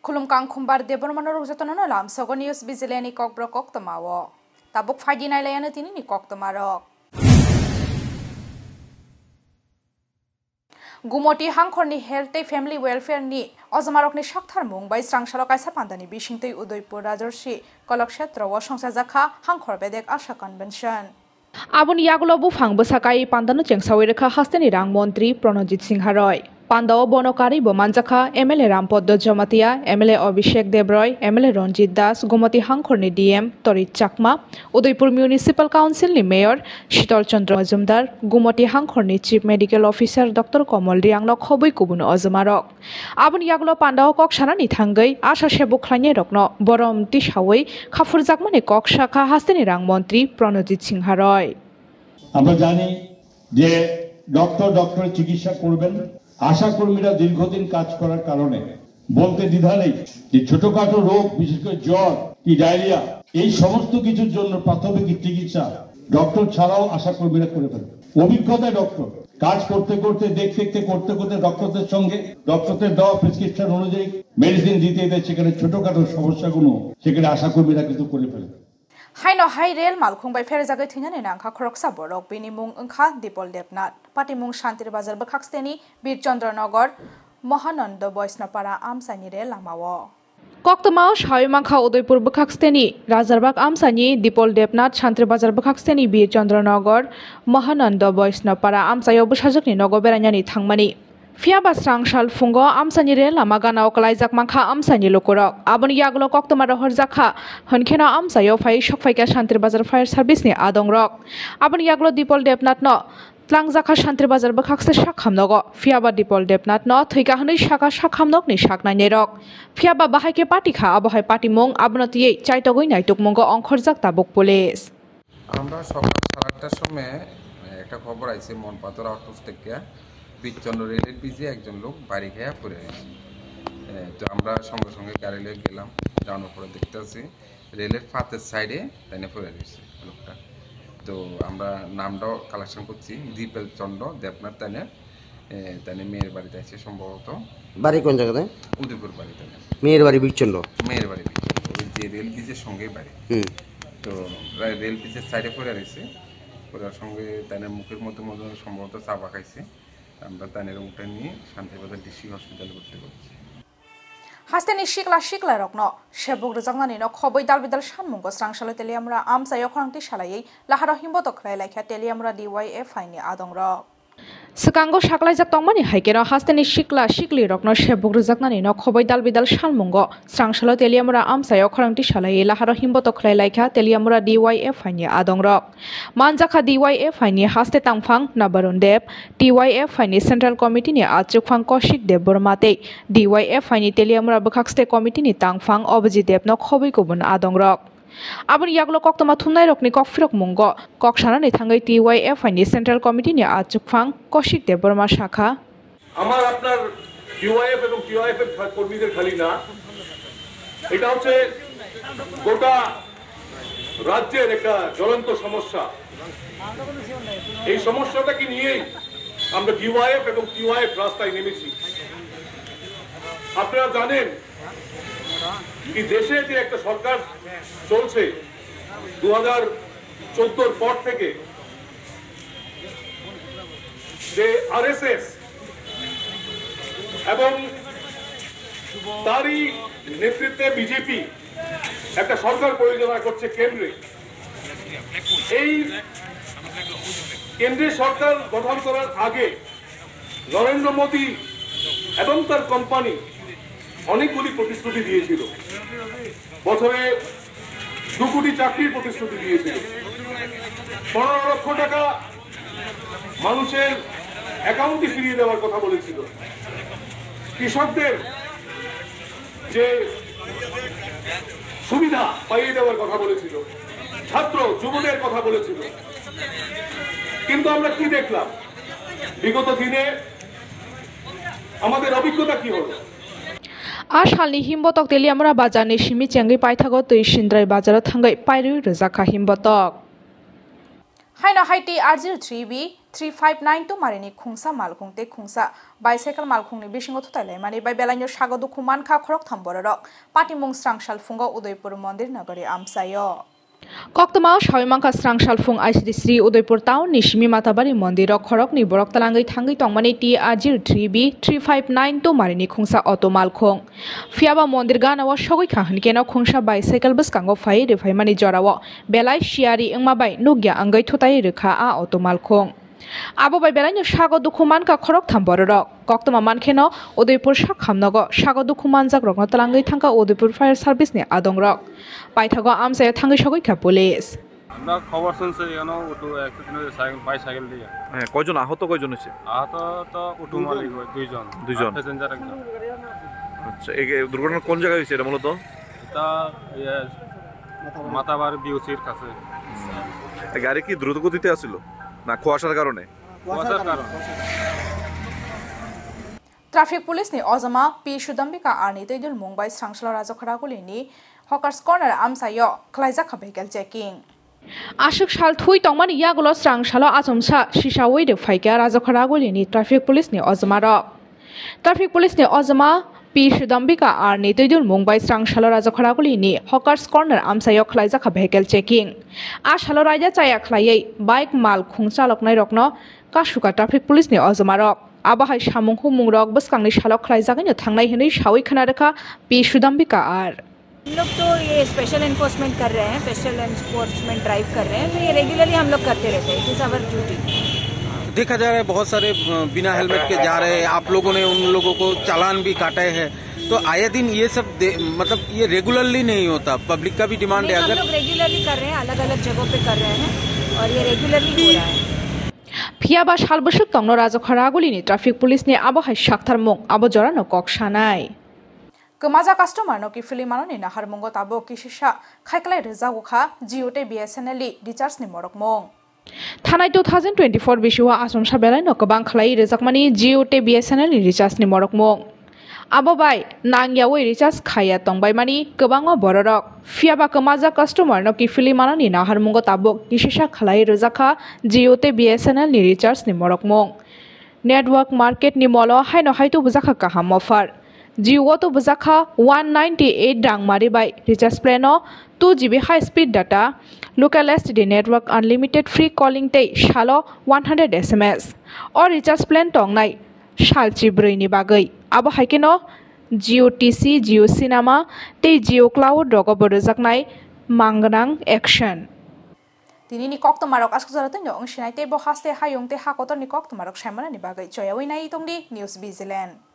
Khulumkang khumbar debormano rujatono lam sogo news bizileni kokbro koktamawo. Tabuk fagi nailayana tini ni koktamarok. Gumoti hangkhorni health family welfare ni ozamarokni shakthar mungbai srangshalo kaisa pandani bishingtei Udaipur Rajarshi Kalakshetrawo songsajaka hangkhor bedek asha convention. Abun yagulo bufang besakai pandano chengsawi rekha hasteni rang montri Pranajit Singha Roy. Pandao bonokari bomanjaka MLA Rampoddo Jamatia, MLA Abhishek Debroy, MLA Ranjit Das, Gumoti hangkhorni DM Torit Chakma, Udaipur Municipal Council ni Mayor Shitol Chandra Majumdar, Gumoti hangkhorni Chief Medical Officer Dr. Komol Riangno khoboi kubun ozamarok. Abun yagulo pandao kok shanani thangai asha sebuk khlaine rokno borom tishawi khafurjakmani kok shakha hasteni rang montri Pranajit Singha Roy. আমরা জানি যে doctor চিকিৎসা করবেন আশা কর্মীরা দীর্ঘদিন কাজ করার কারণে বলতে দ্বিধা নেই যে ছোটখাটো রোগ বিশেষ করে জ্বর কি ডায়রিয়া এই সমস্ত কিছুর জন্য প্রাথমিক চিকিৎসা ডক্টর ছাড়াও আশা কর্মীরা করে ফেলেন অভিজ্ঞতা ডক্টর কাজ করতে করতে দেখতে করতে ডক্টরদের সঙ্গে ডক্টরদের দেওয়া প্রেসক্রিপশন অনুযায়ী মেডিসিন দিতে সেখানে ছোটখাটো সমস্যাগুলো সেখানে আশা কর্মীরা কিন্তু করে ফেলেন Haino hai rel malkhung bai fer jagai thingani nangkha khoroksa borok bini mung angkha Dipol Debnath pati mung Shantir Bazar bakhaksteni Bir Chandranagar Mahananda Boisnapara amsani rel lamawo Koktamaw Shayumangkha Udaipur bakhaksteni Rajarbaগ amsani Dipol Debnath Shantir Bazar bakhaksteni Bir Chandranagar Mahananda Boisnapara amsayo bsajakni nogo beranyani thangmani Fiaba Srangshal Fungo amsani rel lama ganao kalaijak mangkha amsani lokorok aboni yagulo koktomara horjakha honkhena amsayo phai shokphaika Shantir Bazar Fire Service ni adongrok aboni yagulo Dipol Debnath no tlangjakha Shantir Bazar bakhakste shakhamnogo Fiaba Dipol Debnath no thoika hanoi shaka shakhamnok ni shaknai rok Fiaba bahaike party kha abohai party mong abonotiyei chaitogoi naitok mongo onkhorjak tabuk police আমরা সকাল 8টার সময় একটা খবর আইছে মনপাতর outpost থেকে বিচন্দ্র রেলের পিছে একজন লোক বাড়ি খেয়া পড়ে আছে তো আমরা সঙ্গে সঙ্গে গাড়ি নিয়ে গেলাম যাওয়ার পরে দেখতেছি রেলের ফাতের সাইডে তাইনে পড়ে রয়েছে লোকটা তো আমরা নামটাও কালেকশন করছি দীপেল চন্দ্র দেবনাথ তাইনে মেয়ের বাড়িতে আছে সম্ভবত বাড়ি কোন জায়গাতে উদয়পুর বাড়িতে মেয়ের বাড়ি বিচন্দ্র মেয়ের বাড়ি ওই যে রেল পিচের সঙ্গে বাড়ি তো রেল পিচের সাইডে পড়ে রয়েছে পড়ার সঙ্গে তাইনের মুখের মধ্যে সম্ভবত চাপা খাইছে আমরা তানের উঠে নিয়ে শান্তিবাজার ডিস্ট্রিক্ট হসপিটালে ভর্তি করছি Hasteni shikla rokno shebuk rjaknani no khoboi dalbidal shanmungo srangshalo teliamra amsayo khorangti shalai lahara himboto khlai laikha teliamra DYF ni adongra Sekango shaklaijak tongmani haikero hasteni shikli rokno shebuk rjaknani no khoboi dalbidal shanmungo srangshalo teliamra amsayo khorangti shalai lahara himboto khlai laikha teliamra DYF ni adongra manjakha DYF ni haste tangphang Nabarun Deb DYF ni Central Committee ni achukphang Kaushik Deb Bormate DYF ni teliamra bakhakste committee ni tangphang Obji Deb no khoboi kubun adongrok Abon yagulo koktoma thumnai rokni kokfirok mungo kokshana ni thangai DYF ni Central Committee ni achukphang Kaushik Deb Borma shakha আমার আপনার DYF এবং TYF এর কর্মীদের খালি না এটা হচ্ছে গোটা রাজ্যের একটা জ্বলন্ত সমস্যা এই সমস্যাটাকে নিয়েই আমরা DYF এবং TYF রাস্তায় নেমেছি আপনারা জানেন কি দেশে যে একটা সরকার চলছে 2014 পর থেকে যে আরএসএস এবং তারই নেতৃত্বে বিজেপি একটা সরকার পরিচালনা করছে কেন্দ্রে এই কেন্দ্রের সরকার গঠন করার আগে নরেন্দ্র মোদী এবং তার কোম্পানি অনেকগুলি প্রতিশ্রুতি দিয়েছিল বছরে 2 কোটি চাকরির প্রতিশ্রুতি দিয়েছিল 15 লক্ষ টাকা মানুষের অ্যাকাউন্টে ফিরিয়ে দেওয়ার কথা বলেছিল কৃষকদের যে সুবিধা পাইয়ে দেওয়ার কথা বলেছিল ছাত্র যুবদের কথা বলেছিল কিন্তু আমরা কি দেখলাম বিগত দিনে আমাদের অভিজ্ঞতা কি হলো Ashalni himbotok teliamra bazarni shimi chengai paithago tui shindrai bazaro thangai pairui rjakha himbotok Haino haiti RG3B 3592 marini khungsa malkhung te khungsa bicycle malkhung ni bisingo thutai mani bai belaino sago dukhu mankha khorok thamborok patimung srangshal fungo Udaipur mondir nagari amsayo Koktama Shawimangka Srangshal Fung ICD Sri Udaipur Town Nishimi Matabari Mondirok Khorok ni Borok Talangai Thangai Tongmani TR 3B 3592 Marini Khungsa Auto Malkhung Fiaba Mondir Ganawa Shogoi Khahni Keno Khungsa Bicycle Buskango Fai Refaimani Jorawo Belai Shiari Ingmabai Nugya Angai Thutai Rekha A Auto Malkhung Abo bai belaino sago dukhuman ka khorok thamborok koktoma mankheno Udaipur sakhamnago sago dukhuman jagrok talangai thangka Udaipur Fire Service ni adongrok paithago amsaye thangai sogoi kha police আমরা খবর শুনছি যেন auto accident cycle bicycle দিয়ে হ্যাঁ কয়জন আহত কয়জন হয়েছে আহত তো অটো মালিক দুইজন প্যাসেঞ্জার একজন আচ্ছা এই দুর্ঘটনা কোন জায়গায় হয়েছে এটা মূলত এটা মাতাবার বিউসির কাছে গাড়ি কি দ্রুত গতিতে আসছিল না কুয়াশার কারণে Traffic police ni Ozama P Shudambika Arni Tedul Mumbai Srangshal Rajokharaguли ni Hawkers Corner Amsayo Klaiza Vehicle checking Ashok Shal Thui Tongmani Yagulo Srangshalo Azumsa Shishawi de Faika Rajokharaguli ni Traffic police ni Ozama ro Traffic police ni Ozama P Shudambika Arni Tedul Mumbai Srangshal Rajokharaguli ni Hawkers Corner Amsayo Klaiza Vehicle checking Ashalo Raja Chaya Klayai bike mal khungchaloknai rokno Kashuka Traffic police ni Ozama ro Abahai Shamung Humurok Buskangni Shalok Klaizagan Thangnai Hini Shawi Khanaraka P Shudambika R हम लोग तो ये special enforcement कर रहे हैं special enforcement drive कर रहे हैं तो ये रेगुलरली हम लोग करते रहते हैं इट इज आवर ड्यूटी देखा जा रहा है बहुत सारे बिना हेलमेट के जा रहे हैं आप लोगों ने उन लोगों को चालान भी काटे हैं तो आए दिन ये सब मतलब ये रेगुलरली नहीं होता पब्लिक का भी डिमांड है हम लोग रेगुलरली कर रहे हैं अलग अलग जगहों पे कर रहे हैं और ये रेगुलरली हो रहा है Phiaba Shalbashuk Tongno Rajokharaguli ni traffic police ni Abohai Shaktharmung Abo Jorano Kokshanai Kemaja customer no ki filimano ni Naharmungo Tabo Kishisha Khaiklai Rezagukha Jiote BSNL recharge ni Morokmong Thanai 2024 Bishua Asumsha Belai no Kabang Khlai Rezakmani Jiote BSNL recharge ni Morokmong Abo bai nangyawi recharge khaya tongbai mani kebangma bororok Phiaba kemaja customer no ki filimano ni Naharmungo Tabo Kishisha Khlai Rezakha Jiote BSNL ni recharge ni Morokmong Network market ni molo haino haitu buzakha kaham offer Jio to buzakha 198 dang mari by recharge plan 2 GB high speed data local STD network unlimited free calling te shalo 100 SMS or recharge plan tongnai shalchi broi ni bagai abo haikeno Jio TC Jio Cinema te Jio Cloud rogo borojaknai mangnang action Tini ni koktomarok askuzaraten yo ongsinai te bo haste hayong te hakotor ni koktomarok shaimana ni bagai choyawi nai tongdi News Vigilant